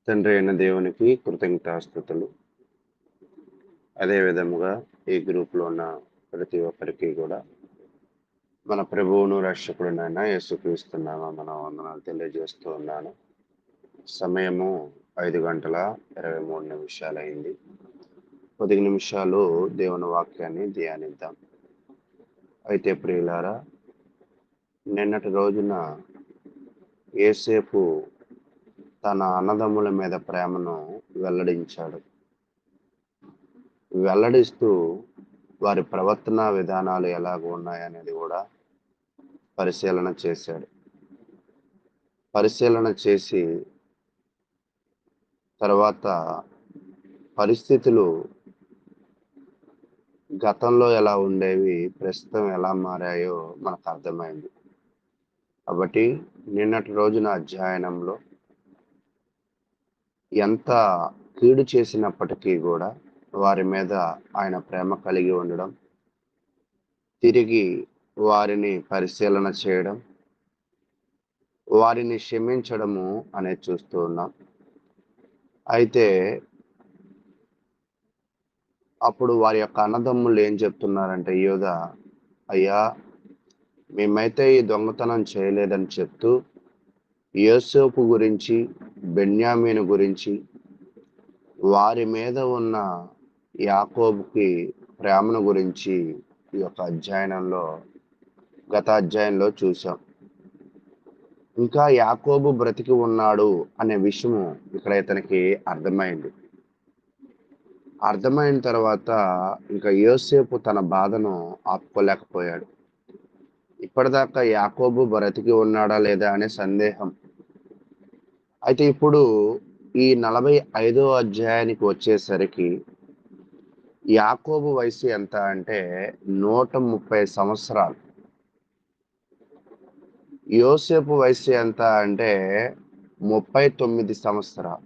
తండ్రి అయిన దేవునికి కృతజ్ఞతాస్తుతులు. అదే విధముగా ఈ గ్రూప్‌లో ఉన్న ప్రతి ఒక్కరికి గూడా మన ప్రభువును, రక్షకుడునైన యేసుక్రీస్తు నామమున వందనాలు తెలియజేస్తూ ఉన్నాను. సమయము 5:23 కొద్ది నిమిషాలు దేవుని వాక్యాన్ని ధ్యానిద్దాం. అయితే ప్రియులారా, నిన్నటి రోజున యోసేపు తన అన్నదమ్ముల మీద ప్రేమను వెల్లడించాడు. వెల్లడిస్తూ వారి ప్రవర్తనా విధానాలు ఎలాగ ఉన్నాయనేది కూడా పరిశీలన చేశాడు. పరిశీలన చేసి తర్వాత పరిస్థితులు గతంలో ఎలా ఉండేవి, ప్రస్తుతం ఎలా మారాయో మనకు అర్థమైంది. కాబట్టి నిన్నటి రోజున అధ్యయనంలో ఎంత కీడు చేసినప్పటికీ కూడా వారి మీద ఆయన ప్రేమ కలిగి ఉండడం, తిరిగి వారిని పరిశీలన చేయడం, వారిని క్షమించడము అనేది చూస్తూ ఉన్నాం. అయితే అప్పుడు వారి యొక్క అన్నదమ్ములు ఏం చెప్తున్నారంటే, యోధా, అయ్యా, మేమైతే ఈ దొంగతనం చేయలేదని చెప్తూ యోసేపు గురించి, బెన్యామీను గురించి, వారి మీద ఉన్న యాకోబుకి ప్రేమను గురించి ఈ యొక్క గత అధ్యాయంలో చూసాం. ఇంకా యాకోబు బ్రతికి ఉన్నాడు అనే విషయము ఇక్కడ ఇతనికి అర్థమైంది. అర్థమైన తర్వాత ఇంకా యోసేపు తన బాధను ఆపుకోలేకపోయాడు. ఇప్పటిదాకా యాకోబు బ్రతికి ఉన్నాడా లేదా అనే సందేహం. అయితే ఇప్పుడు ఈ 45వ అధ్యాయానికి వచ్చేసరికి యాకోబు వయసు ఎంత అంటే 130 సంవత్సరాలు. యోసేపు వయసు ఎంత అంటే 39 సంవత్సరాలు.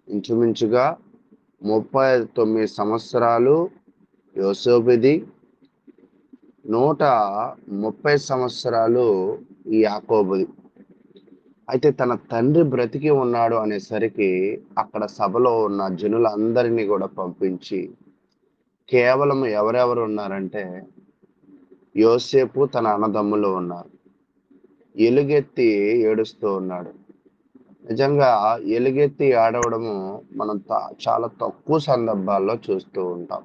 ఇంచుమించుగా 39 సంవత్సరాలు యోసేపుది, 130 సంవత్సరాలు ఈ యాకోబుది. అయితే తన తండ్రి బ్రతికి ఉన్నాడు అనేసరికి అక్కడ సభలో ఉన్న జనులందరినీ కూడా పంపించి, కేవలం ఎవరెవరు ఉన్నారంటే యోసేపు తన అన్నదమ్ములు ఉన్నారు. ఎలుగెత్తి ఏడుస్తూ ఉన్నాడు. నిజంగా ఎలుగెత్తి ఏడవడము మనం చాలా తక్కువ సందర్భాల్లో చూస్తూ ఉంటాం.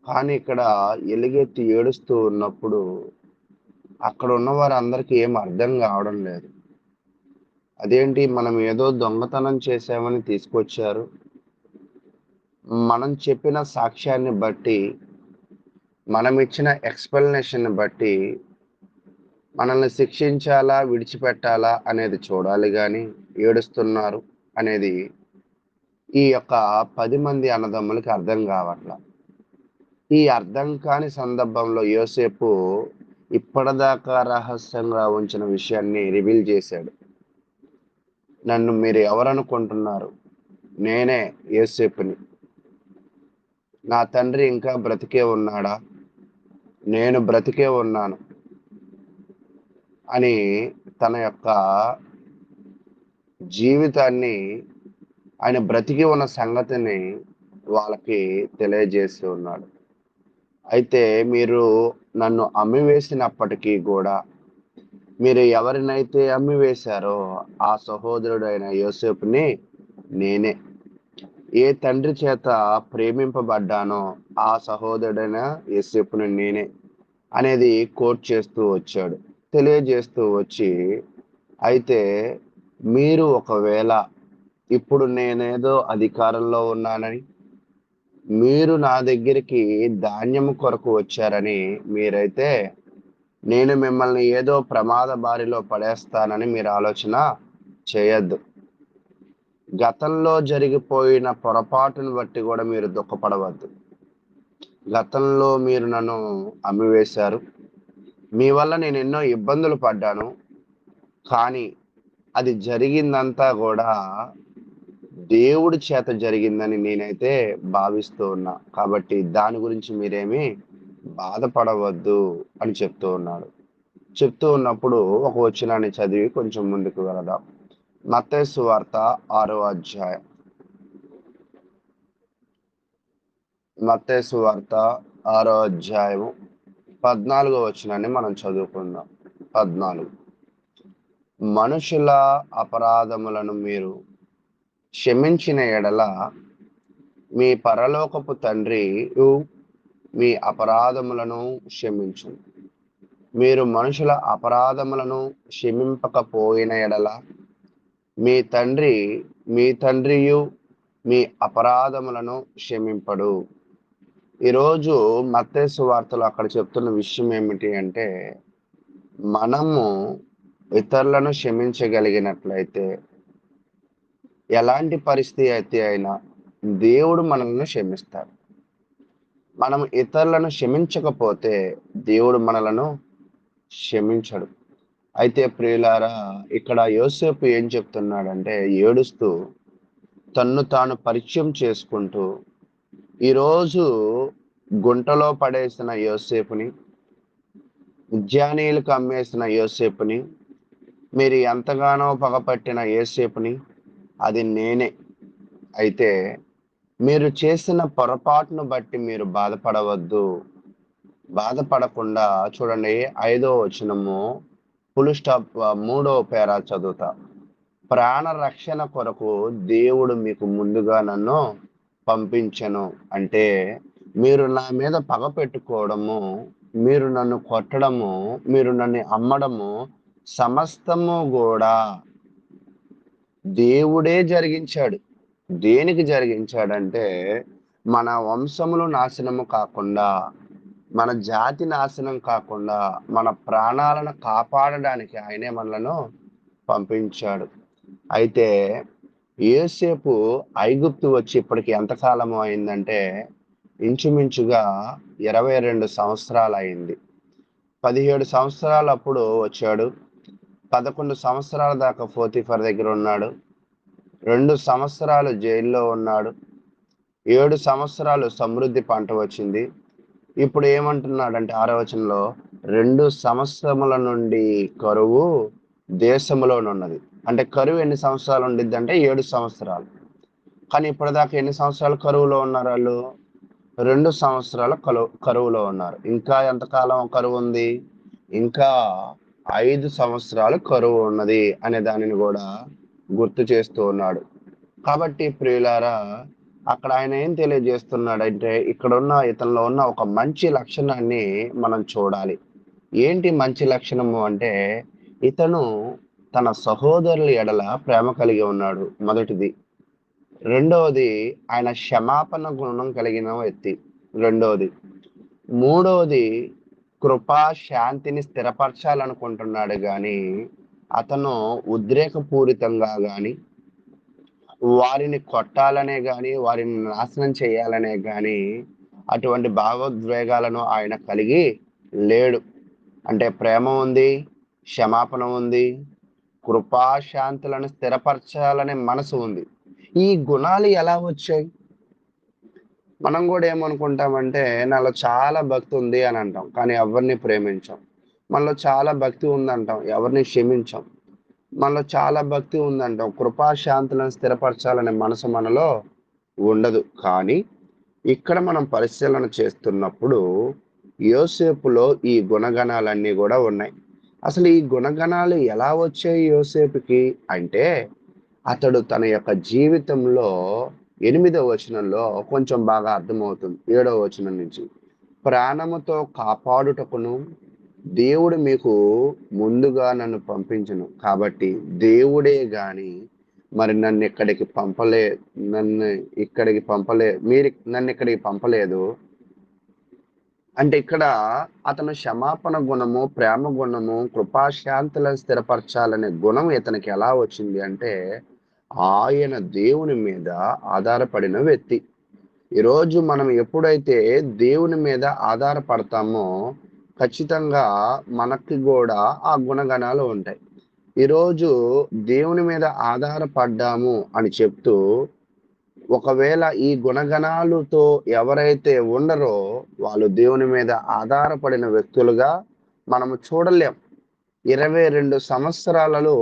కానీ ఇక్కడ ఎలుగెత్తి ఏడుస్తూ ఉన్నప్పుడు అక్కడ ఉన్న వారందరికీ ఏం అర్థం కావడం లేదు. అదేంటి, మనం ఏదో దొంగతనం చేశామని తీసుకొచ్చారు. మనం చెప్పిన సాక్ష్యాన్ని బట్టి, మనం ఇచ్చిన ఎక్స్‌ప్లనేషన్‌ని బట్టి మనల్ని శిక్షించాలా, విడిచిపెట్టాలా అనేది చూడాలి గాని, ఏడుస్తున్నారు అనేది ఈ యొక్క 10 మంది అన్నదమ్ములకి అర్థం కావట్ల. ఈ అర్థం కాని సందర్భంలో యోసేపు ఇప్పటిదాకా రహస్యంగా ఉంచిన విషయాన్ని రివీల్ చేశాడు. నన్ను మీరు ఎవరనుకుంటున్నారు? నేనే యోసేపుని. నా తండ్రి ఇంకా బ్రతికే ఉన్నాడా? నేను బ్రతికే ఉన్నాను అని తన యొక్క జీవితాన్ని, ఆయన బ్రతికి ఉన్న సంగతిని వాళ్ళకి తెలియజేస్తూ ఉన్నాడు. అయితే మీరు నన్ను అమ్మివేసినప్పటికీ కూడా, మీరు ఎవరినైతే అమ్మివేశారో ఆ సహోదరుడైన యోసేపుని నేనే. ఏ తండ్రి చేత ప్రేమింపబడ్డానో ఆ సహోదరుడైన యోసేపుని నేనే అనేది కోట్ చేస్తూ వచ్చాడు. తెలియజేస్తూ వచ్చి, అయితే మీరు ఒకవేళ ఇప్పుడు నేనేదో అధికారంలో ఉన్నానని, మీరు నా దగ్గరికి ధాన్యము కొరకు వచ్చారని మీరైతే నేను మిమ్మల్ని ఏదో ప్రమాద బారిలో పడేస్తానని మీరు ఆలోచన చేయొద్దు. గతంలో జరిగిపోయిన పొరపాటును బట్టి కూడా మీరు దుఃఖపడవద్దు. గతంలో మీరు నన్ను అమ్మివేశారు. మీ వల్ల నేను ఎన్నో ఇబ్బందులు పడ్డాను. కానీ అది జరిగిందంతా కూడా దేవుడి చేత జరిగిందని నేనైతే భావిస్తూ ఉన్నా. కాబట్టి దాని గురించి మీరేమీ బాధపడవద్దు అని చెప్తూ ఉన్నాడు. చెప్తూ ఉన్నప్పుడు ఒక వచనాన్ని చదివి కొంచెం ముందుకు వెళదాం. మత్తయి సువార్త 6వ అధ్యాయం. మత్తయి సువార్త 6వ అధ్యాయము 14వ వచనాన్ని మనం చదువుకుందాం. 14. మనుషుల అపరాధములను మీరు క్షమించిన ఎడల మీ పరలోకపు తండ్రి మీ అపరాధములను క్షమించును. మీరు మనుషుల అపరాధములను క్షమింపకపోయిన ఎడల మీ తండ్రియు మీ అపరాధములను క్షమింపడు. ఈరోజు మత్తయి సువార్తలో అక్కడ చెప్తున్న విషయం ఏమిటి అంటే, మనము ఇతరులను క్షమించగలిగినట్లయితే ఎలాంటి పరిస్థితి అయితే అయినా దేవుడు మనల్ని క్షమిస్తాడు. మనం ఇతరులను క్షమించకపోతే దేవుడు మనలను క్షమించడు. అయితే ప్రియులారా, ఇక్కడ యోసేపు ఏం చెప్తున్నాడంటే, ఏడుస్తూ తన్ను తాను పరిచయం చేసుకుంటూ, ఈరోజు గుంటలో పడేసిన యోసేపుని, ఉద్యానీయులకు అమ్మేసిన యోసేపుని, మీరు ఎంతగానో పగపట్టిన యోసేపుని, అది నేనే. అయితే మీరు చేసిన పొరపాటును బట్టి మీరు బాధపడవద్దు. బాధపడకుండా చూడండి, 5వ వచనము ఫుల్ స్టాప్ 3వ పేరా చదువుతా. ప్రాణ రక్షణ కొరకు దేవుడు మీకు ముందుగా నన్ను పంపించను. అంటే మీరు నా మీద పగ పెట్టుకోవడము, మీరు నన్ను కొట్టడము, మీరు నన్ను అమ్మడము సమస్తము కూడా దేవుడే జరిగించాడు. దేనికి జరిగించాడంటే, మన వంశములు నాశనము కాకుండా, మన జాతి నాశనం కాకుండా, మన ప్రాణాలను కాపాడడానికి ఆయనే మనలను పంపించాడు. అయితే యోసేపు ఐగుప్తు వచ్చి ఇప్పటికి ఎంతకాలము అయిందంటే, ఇంచుమించుగా 22 సంవత్సరాలు అయింది. 17 సంవత్సరాలు అప్పుడు వచ్చాడు. 11 సంవత్సరాల దాకా పోతీఫర్ దగ్గర ఉన్నాడు. 2 సంవత్సరాలు జైల్లో ఉన్నాడు. 7 సంవత్సరాలు సమృద్ధి పంట వచ్చింది. ఇప్పుడు ఏమంటున్నాడంటే 6వ వచనంలో, 2 సంవత్సరముల నుండి కరువు దేశంలోనున్నది. అంటే కరువు ఎన్ని సంవత్సరాలు ఉండిద్ది అంటే 7 సంవత్సరాలు. కానీ ఇప్పటిదాకా ఎన్ని సంవత్సరాలు కరువులో ఉన్నారు వాళ్ళు? 2 సంవత్సరాల కరువులో ఉన్నారు. ఇంకా ఎంతకాలం కరువు ఉంది? ఇంకా 5 సంవత్సరాలు కరువు ఉన్నది అనే దానిని కూడా గుర్తు చేస్తూ ఉన్నాడు. కాబట్టి ప్రియులారా, అక్కడ ఆయన ఏం తెలియజేస్తున్నాడంటే, ఇతనిలో ఉన్న ఒక మంచి లక్షణాన్ని మనం చూడాలి. ఏంటి మంచి లక్షణము అంటే, ఇతను తన సహోదరుల ఎడల ప్రేమ కలిగి ఉన్నాడు, మొదటిది. రెండవది, ఆయన క్షమాపణ గుణం కలిగిన వ్యక్తి, రెండవది. మూడవది, కృపా శాంతిని స్థిరపరచాలనుకుంటున్నాడు గాని అతను ఉద్రేకపూరితంగా గాని, వారిని కొట్టాలనే గాని, వారిని నాశనం చేయాలనే గాని అటువంటి భావోద్వేగాలను ఆయన కలిగి లేడు. అంటే ప్రేమ ఉంది, క్షమాపణ ఉంది, కృపాశాంతులను స్థిరపరచాలనే మనసు ఉంది. ఈ గుణాలు ఎలా వచ్చాయి? మనం కూడా ఏమనుకుంటామంటే, నాలో చాలా భక్తి ఉంది అని అంటాం, కానీ ఎవరిని ప్రేమించాం. మనలో చాలా భక్తి ఉందంటాం, ఎవరిని క్షమించాం. మనలో చాలా భక్తి ఉందంటాం, కృపాశాంతులను స్థిరపరచాలనే మనసు మనలో ఉండదు. కానీ ఇక్కడ మనం పరిశీలన చేస్తున్నప్పుడు యోసేపులో ఈ గుణగణాలన్నీ కూడా ఉన్నాయి. అసలు ఈ గుణగణాలు ఎలా వచ్చాయి యోసేపుకి అంటే, అతడు తన యొక్క జీవితంలో 8వ వచనంలో కొంచెం బాగా అర్థమవుతుంది. 7వ వచనం నుంచి, ప్రాణముతో కాపాడుటకును దేవుడు మీకు ముందుగా నన్ను పంపించను. కాబట్టి దేవుడే గాని మరి నన్ను ఇక్కడికి పంపలేదు. అంటే ఇక్కడ అతను క్షమాపణ గుణము, ప్రేమ గుణము, కృపాశాంతులను స్థిరపరచాలనే గుణం ఇతనికి ఎలా వచ్చింది అంటే, ఆయన దేవుని మీద ఆధారపడిన వ్యక్తి. ఈరోజు మనం ఎప్పుడైతే దేవుని మీద ఆధారపడతామో ఖచ్చితంగా మనకి కూడా ఆ గుణగణాలు ఉంటాయి. ఈరోజు దేవుని మీద ఆధారపడ్డాము అని చెప్తూ, ఒకవేళ ఈ గుణగణాలతో ఎవరైతే ఉండరో వాళ్ళు దేవుని మీద ఆధారపడిన వ్యక్తులుగా మనము చూడలేం. 22 సంవత్సరాలలో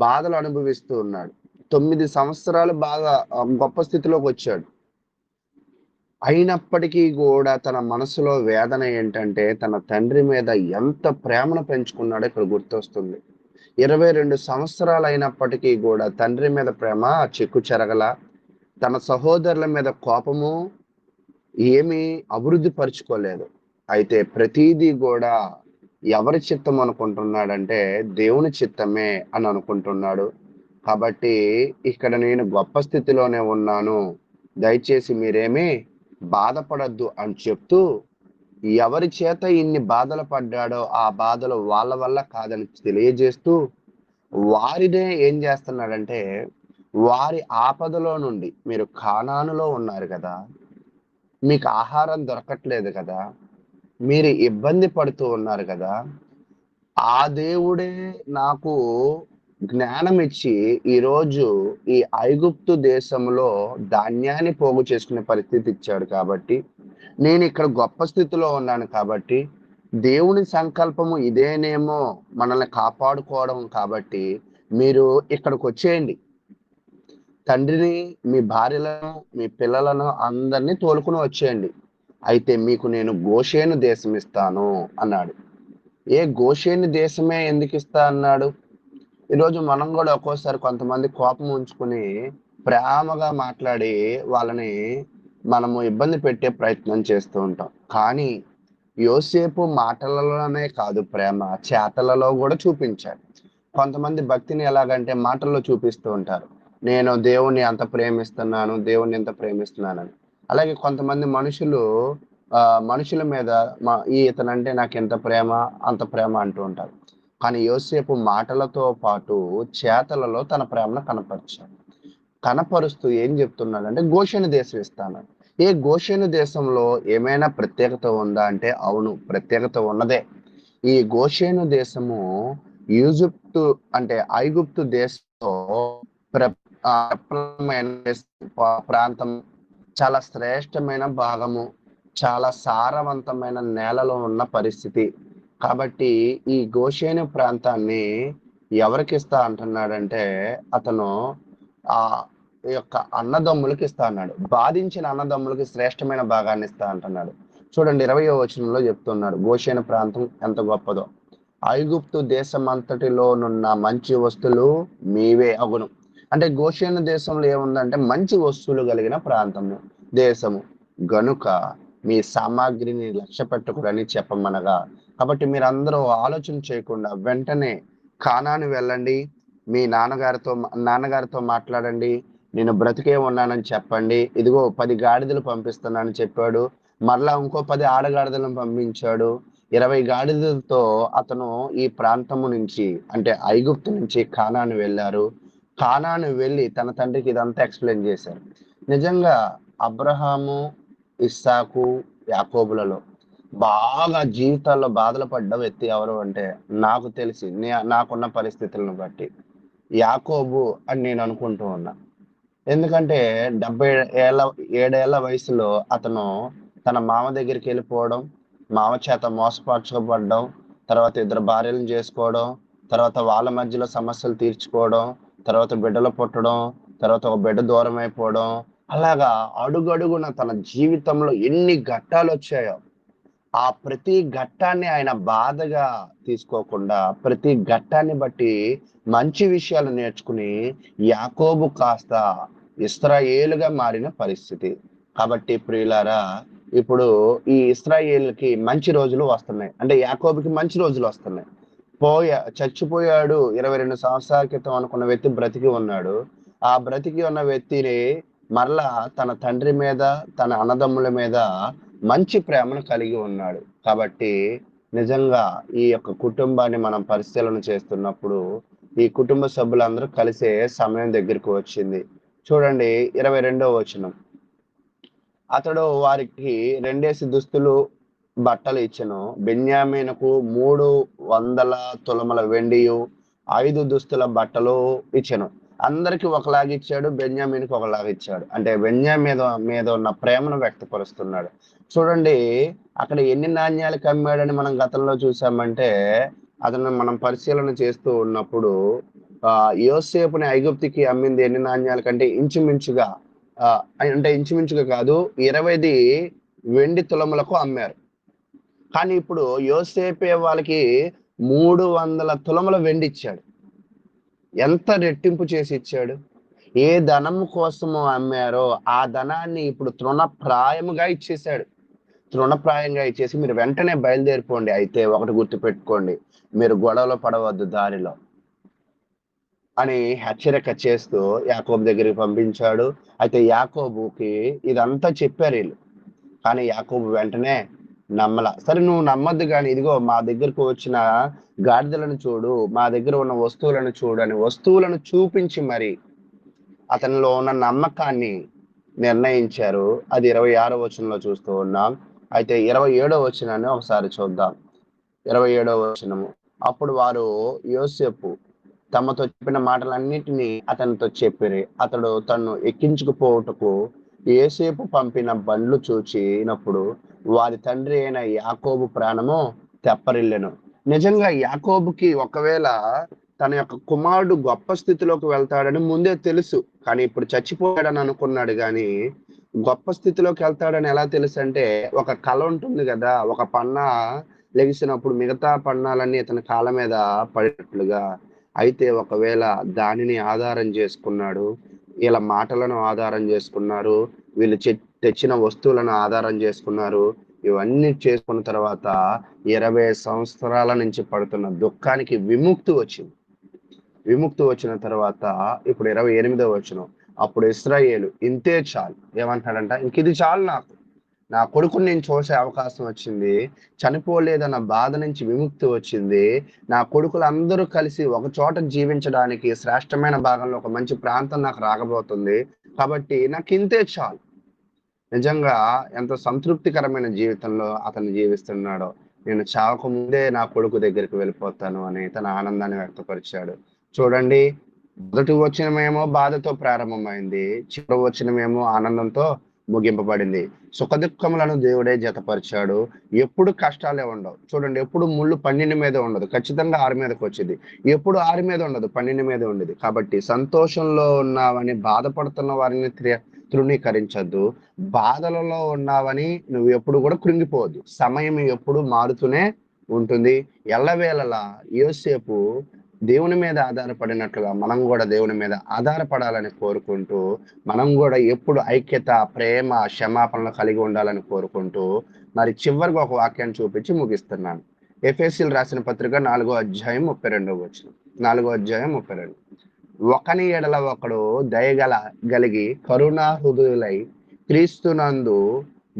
బాధలు అనుభవిస్తూ ఉన్నాడు. 9 సంవత్సరాలు బాగా గొప్ప స్థితిలోకి వచ్చాడు. అయినప్పటికీ గూడా తన మనసులో వేదన ఏంటంటే, తన తండ్రి మీద ఎంత ప్రేమను పెంచుకున్నాడో ఇక్కడ గుర్తొస్తుంది. 22 సంవత్సరాలైనప్పటికీ గూడా తండ్రి మీద ప్రేమ చెక్కు చెరగల. తన సహోదరుల మీద కోపము ఏమీ అభివృద్ధి పరుచుకోలేదు. అయితే ప్రతీదీ గూడా ఎవరి చిత్తం అనుకుంటున్నాడంటే, దేవుని చిత్తమే అని అనుకుంటున్నాడు. కాబట్టి ఇక్కడ నేను గొప్ప స్థితిలోనే ఉన్నాను. దయచేసి మీరేమీ బాధపడొద్దు అని చెప్తూ, ఎవరి చేత ఇన్ని బాధలు పడ్డాడో, ఆ బాధలు వాళ్ళ వల్ల కాదని తెలియజేస్తూ, వారినే ఏం చేస్తున్నాడంటే, వారి ఆపదలో నుండి మీరు కానానులో ఉన్నారు గదా! మీకు ఆహారం దొరకట్లేదు కదా! మీరు ఇబ్బంది పడుతూ ఉన్నారు గదా! ఆ దేవుడే నాకు జ్ఞానమిచ్చి, ఈరోజు ఈ ఐగుప్తు దేశంలో ధాన్యాన్ని పోగు చేసుకునే పరిస్థితి ఇచ్చాడు కాబట్టి, నేనిక్కడ గొప్ప స్థితిలో ఉన్నాను కాబట్టి, దేవుని సంకల్పము ఇదేనేమో మనల్ని కాపాడుకోవడం కాబట్టి, మీరు ఇక్కడికొచ్చేయండి. తండ్రిని, మీ భార్యలను, మీ పిల్లలను అందరిని తోలుకొని వచ్చేయండి. అయితే మీకు నేను గోషేను దేశం ఇస్తాను అన్నాడు. గోషేను దేశమే ఎందుకిస్తా అన్నాడు? ఈరోజు మనం గూడా ఒక్కోసారి కొంతమంది కోపం ఉంచుకొని, ప్రేమగా మాట్లాడి వాళ్ళని మనము ఇబ్బంది పెట్టే ప్రయత్నం చేస్తూ ఉంటాం. కానీ యోసేపు మాటలలోనే కాదు ప్రేమ, చేతలలో గూడా చూపించాడు. కొంతమంది భక్తిని ఎలాగంటే మాటల్లో చూపిస్తూ ఉంటారు. నేను దేవుడిని అంత ప్రేమిస్తున్నాను, దేవుడిని ఇంత ప్రేమిస్తున్నానని. అలాగే కొంతమంది మనుషులు మనుషుల మీద ఇతనంటే నాకింత ప్రేమ, అంత ప్రేమ అంటూ ఉంటారు. కానీ యోసేపు మాటలతో పాటు చేతలలో తన ప్రేమను కనపరిచాడు. కనపరుస్తూ ఏం చెప్తున్నాడంటే గోషెను దేశం ఇస్తాను. గోషెను దేశంలో ఏమైనా ప్రత్యేకత ఉందా అంటే అవును, ప్రత్యేకత ఉన్నదే. ఈ గోషేను దేశము ఈజిప్టు అంటే ఐగుప్తు దేశంలో ప్ర ప్రబలమైన ప్రాంతం, చాలా శ్రేష్టమైన భాగము, చాలా సారవంతమైన నేలలో ఉన్న పరిస్థితి. కాబట్టి ఈ గోషేను ప్రాంతాన్ని ఎవరికిస్తా అంటున్నాడంటే, అతను ఆ యొక్క అన్నదమ్ములకి ఇస్తా అన్నాడు. బాధించిన అన్నదమ్ములకి శ్రేష్టమైన భాగాన్ని ఇస్తా అంటున్నాడు. చూడండి 20వ వచనంలో చెప్తున్నాడు గోషేను ప్రాంతం ఎంత గొప్పదో. ఐగుప్తు దేశమంతటిలోనున్న మంచి వస్తువులు మీవే అగును. అంటే గోషేను దేశంలో ఏముందంటే మంచి వస్తువులు కలిగిన ప్రాంతము, దేశము. గనుక మీ సామాగ్రిని లక్ష్య పెట్టుకుని చెప్పమనగా. కాబట్టి మీరందరూ ఆలోచన చేయకుండా వెంటనే కానాను వెళ్ళండి. మీ నాన్నగారితో మాట్లాడండి. నేను బ్రతికే ఉన్నానని చెప్పండి. ఇదిగో 10 గాడిదలు పంపిస్తున్నానని చెప్పాడు. మరలా ఇంకో 10 ఆడగాడిదలను పంపించాడు. 20 గాడిదలతో అతను ఈ ప్రాంతము నుంచి అంటే ఐగుప్తు నుంచి కానాను వెళ్ళారు. కానాను వెళ్ళి తన తండ్రికి ఇదంతా ఎక్స్‌ప్లెయిన్ చేశారు. నిజంగా అబ్రహాము, ఇస్సాకు, యాకోబులలో బాగా జీవితాల్లో బాధలు పడ్డ వ్యక్తి ఎవరు అంటే నాకు తెలిసి నాకున్న పరిస్థితులను బట్టి యాకోబు అని నేను అనుకుంటూ ఉన్నా. ఎందుకంటే 70 ఏళ్ల 7 ఏళ్ల వయసులో అతను తన మామ దగ్గరికెళ్ళిపోవడం, మామ చేత మోసపరచబడ్డం, తర్వాత ఇద్దరు భార్యలను చేసుకోవడం, తర్వాత వాళ్ళ మధ్యలో సమస్యలు తీర్చుకోవడం, తర్వాత బిడ్డలు పుట్టడం, తర్వాత ఒక బిడ్డ దూరమైపోవడం. అలాగా అడుగడుగున తన జీవితంలో ఎన్ని ఘట్టాలొచ్చాయో, ఆ ప్రతి ఘట్టాన్ని ఆయన బాధగా తీసుకోకుండా, ప్రతి ఘట్టాన్ని బట్టి మంచి విషయాలు నేర్చుకుని, యాకోబు కాస్త ఇశ్రాయేలుగా మారిన పరిస్థితి. కాబట్టి ప్రియులారా, ఇప్పుడు ఈ ఇశ్రాయేలుకి మంచి రోజులు వస్తున్నాయి. అంటే యాకోబుకి మంచి రోజులు వస్తున్నాయి. చచ్చిపోయాడు 22 సంవత్సరాల క్రితం అనుకున్న వ్యక్తి బ్రతికి ఉన్నాడు. ఆ బ్రతికి ఉన్న వ్యక్తిని మరలా తన తండ్రి మీద, తన అన్నదమ్ముల మీద మంచి ప్రేమను కలిగి ఉన్నాడు. కాబట్టి నిజంగా ఈ యొక్క కుటుంబాన్ని మనం పరిశీలన చేస్తున్నప్పుడు, ఈ కుటుంబ సభ్యులందరూ కలిసే సమయం దగ్గరికి వచ్చింది. చూడండి 22వ వచనం. అతడు వారికి 2 దుస్తులు, బట్టలు ఇచ్చెను. బెన్యామీనుకు 300 తులముల వెండియు, 5 దుస్తుల బట్టలు ఇచ్చెను. అందరికి ఒకలాగిచ్చాడు. బెన్యామీనుకి ఒకలాగిచ్చాడు. అంటే మీద ఉన్న ప్రేమను వ్యక్తపరుస్తున్నాడు. చూడండి అక్కడ ఎన్ని నాణ్యాలకు అమ్మాడని మనం గతంలో చూసామంటే, అతను మనం పరిశీలన చేస్తూ ఉన్నప్పుడు యోసేపుని ఐగుప్తుకి అమ్మింది ఎన్ని నాణ్యాల కంటే ఇంచుమించుగా, అంటే ఇంచుమించుగా కాదు, 20 వెండి తులములకు అమ్మారు. కానీ ఇప్పుడు యోసేపే వాళ్ళకి 300 తులముల వెండి ఇచ్చాడు. ఎంత రెట్టింపు చేసి ఇచ్చాడు. ఏ ధనము కోసము అమ్మారో ఆ ధనాన్ని ఇప్పుడు తృణప్రాయముగా ఇచ్చేశాడు. తృణప్రాయంగా ఇచ్చేసి మీరు వెంటనే బయలుదేరిపోండి. అయితే ఒకటి గుర్తుపెట్టుకోండి, మీరు గొడవలో పడవద్దు దారిలో అని హెచ్చరిక చేస్తూ యాకోబు దగ్గరికి పంపించాడు. అయితే యాకోబుకి ఇదంతా చెప్పారు వీళ్ళు. కానీ యాకోబు వెంటనే నమ్మల. సరే నువ్వు నమ్మద్దు కానీ ఇదిగో మా దగ్గరకు వచ్చిన గాడిదలను చూడు, మా దగ్గర ఉన్న వస్తువులను చూడు అని వస్తువులను చూపించి మరి అతనిలో ఉన్న నమ్మకాన్ని నిర్ణయించారు. అది 26వ వచనంలో చూస్తూ ఉన్నాం. అయితే 27వ వచనాన్ని ఒకసారి చూద్దాం. 27వ వచనము. అప్పుడు వారు యోసేపు తమతో చెప్పిన మాటలన్నిటినీ అతనితో చెప్పిరి. అతడు తన్ను ఎక్కించుకుపోవుటకు యోసేపు పంపిన బండ్లు చూచినప్పుడు వారి తండ్రి అయిన యాకోబు ప్రాణము తెప్పరిల్లెను. నిజంగా యాకోబుకి ఒకవేళ తన యొక్క కుమారుడు గొప్ప స్థితిలోకి వెళ్తాడని ముందే తెలుసు. కానీ ఇప్పుడు చచ్చిపోయాడని అనుకున్నాడు. కానీ గొప్ప స్థితిలోకి వెళ్తాడని ఎలా తెలుసు అంటే, ఒక కళ ఉంటుంది కదా, ఒక పన్నా లెగిసినప్పుడు మిగతా పన్నాలన్నీ ఇతని కాళ్ళ మీద పడినట్లుగా. అయితే ఒకవేళ దానిని ఆధారం చేసుకున్నాడు, వీళ్ళ మాటలను ఆధారం చేసుకున్నారు, వీళ్ళు తెచ్చిన వస్తువులను ఆధారం చేసుకున్నారు. ఇవన్నీ చేసుకున్న తర్వాత 20 సంవత్సరాల నుంచి పడుతున్న దుఃఖానికి విముక్తి వచ్చింది. విముక్తి వచ్చిన తర్వాత ఇప్పుడు 28వ వచనం. అప్పుడు ఇశ్రాయేలు ఇంతే చాలు ఏమంటాడంట, ఇంక ఇది చాలు, నా కొడుకుని నేను చూసే అవకాశం వచ్చింది, చనిపోలేదన్న బాధ నుంచి విముక్తి వచ్చింది, నా కొడుకులు అందరూ కలిసి ఒక చోట జీవించడానికి శ్రేష్టమైన భాగంలో ఒక మంచి ప్రాంతం నాకు రాకపోతుంది, కాబట్టి నాకు ఇంతే చాలు. నిజంగా ఎంత సంతృప్తికరమైన జీవితంలో అతను జీవిస్తున్నాడో. నేను చావక ముందే నా కొడుకు దగ్గరికి వెళ్ళిపోతాను అని తన ఆనందాన్ని వ్యక్తపరిచాడు. చూడండి, మొదటి వచనమేమో బాధతో ప్రారంభమైంది, చివరి వచనమేమో ఆనందంతో ముగింపబడింది. సుఖదుఖములను దేవుడే జతపరిచాడు. ఎప్పుడు కష్టాలే ఉండవు. చూడండి, ఎప్పుడు ముళ్ళు 12 మీద ఉండదు, ఖచ్చితంగా 6 మీదకి వచ్చేది. ఎప్పుడు 6 మీద ఉండదు, 12 మీద ఉండేది. కాబట్టి సంతోషంలో ఉన్నావని బాధపడుతున్న వారిని తృణీకరించద్దు. బాధలలో ఉన్నావని నువ్వు ఎప్పుడు కూడా కృంగిపోవద్దు. సమయం ఎప్పుడు మారుతూనే ఉంటుంది. ఎల్లవేళలా యోసేపు దేవుని మీద ఆధారపడినట్లుగా మనం కూడా దేవుని మీద ఆధారపడాలని కోరుకుంటూ, మనం కూడా ఎప్పుడు ఐక్యత, ప్రేమ, క్షమాపణలు కలిగి ఉండాలని కోరుకుంటూ, మరి చివరికి ఒక వాక్యాన్ని చూపించి ముగిస్తున్నాను. ఎఫెసీయులకు రాసిన పత్రిక 4వ అధ్యాయం 32వ వచనం. 4వ అధ్యాయం 32. ఒకని ఎడల ఒకడు కలిగి కరుణా హృదయులై క్రీస్తునందు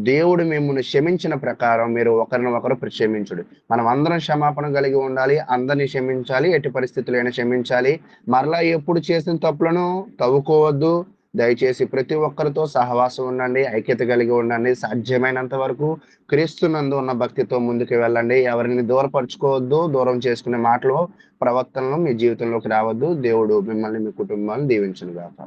దేవుడు మిమ్మల్ని క్షమించిన ప్రకారం మీరు ఒకరినొకరు క్షమించుడు. మనం అందరం క్షమాపణ కలిగి ఉండాలి, అందరినీ క్షమించాలి, ఎట్టి పరిస్థితులైనా క్షమించాలి. మరలా ఎప్పుడు చేసిన తప్పులను తవ్వుకోవద్దు. దయచేసి ప్రతి ఒక్కరితో సహవాసం ఉండండి, ఐక్యత కలిగి ఉండండి. సాధ్యమైనంత వరకు క్రీస్తునందు ఉన్న భక్తితో ముందుకు వెళ్ళండి. ఎవరిని దూరపరచుకోవద్దు. దూరం చేసుకునే మాటలు, ప్రవర్తనలు మీ జీవితంలోకి రావద్దు. దేవుడు మిమ్మల్ని, మీ కుటుంబాన్ని దీవించును గాక.